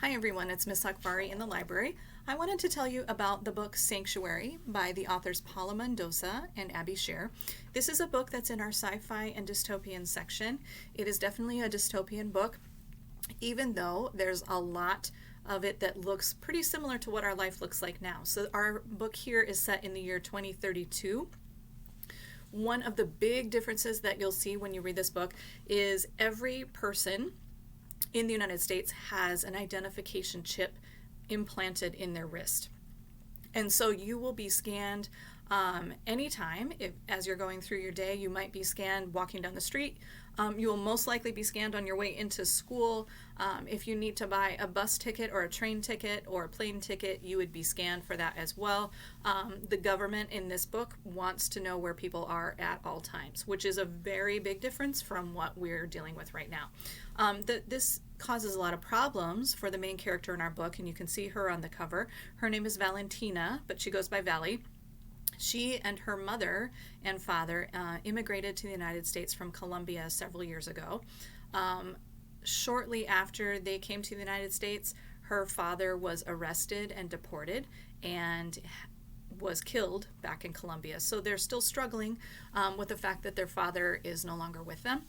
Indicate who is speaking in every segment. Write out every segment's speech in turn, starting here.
Speaker 1: Hi everyone, it's Miss Akbari in the library. I wanted to tell you about the book Sanctuary by the authors Paula Mendoza and Abby Sher. This is a book that's in our sci-fi and dystopian section. It is definitely a dystopian book, even though there's a lot of it that looks pretty similar to what our life looks like now. So our book here is set in the year 2032. One of the big differences that you'll see when you read this book is every person in the United States has an identification chip implanted in their wrist. And so you will be scanned anytime. As you're going through your day, you might be scanned walking down the street. You will most likely be scanned on your way into school. If you need to buy a bus ticket or a train ticket or a plane ticket, you would be scanned for that as well. The government in this book wants to know where people are at all times, which is a very big difference from what we're dealing with right now. This causes a lot of problems for the main character in our book, and you can see her on the cover. Her name is Valentina, but she goes by Valley. She and her mother and father immigrated to the United States from Colombia several years ago. Shortly after they came to the United States, her father was arrested and deported and was killed back in Colombia. So they're still struggling with the fact that their father is no longer with them.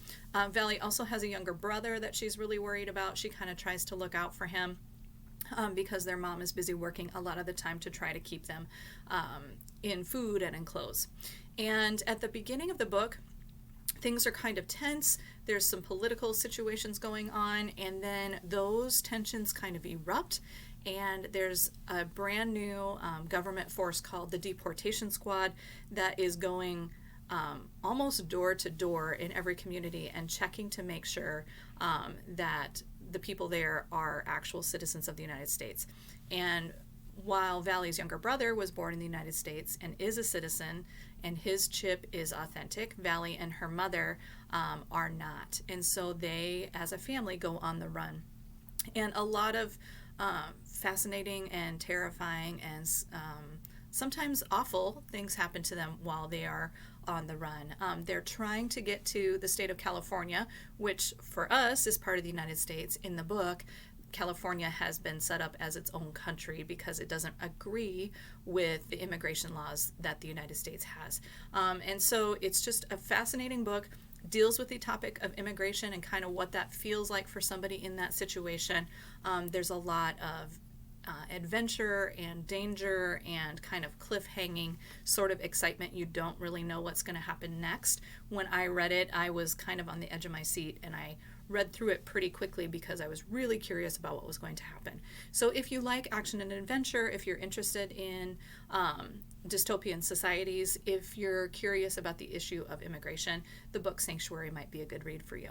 Speaker 1: Valley also has a younger brother that she's really worried about. She kind of tries to look out for him because their mom is busy working a lot of the time to try to keep them in food and in clothes. And at the beginning of the book, things are kind of tense. There's some political situations going on, and then those tensions kind of erupt, and there's a brand new government force called the Deportation Squad that is going almost door to door in every community and checking to make sure that the people there are actual citizens of the United States. And while Valley's younger brother was born in the United States and is a citizen, and his chip is authentic, Valley and her mother are not. And so they, as a family, go on the run. And a lot of fascinating and terrifying and sometimes awful things happen to them while they are on the run. They're trying to get to the state of California, which for us is part of the United States. In the book, California has been set up as its own country because it doesn't agree with the immigration laws that the United States has. And so it's just a fascinating book, deals with the topic of immigration and kind of what that feels like for somebody in that situation. There's a lot of adventure and danger and kind of cliffhanging sort of excitement. You don't really know what's going to happen next. When I read it, I was kind of on the edge of my seat, and I read through it pretty quickly because I was really curious about what was going to happen. So if you like action and adventure, if you're interested in dystopian societies, if you're curious about the issue of immigration, the book Sanctuary might be a good read for you.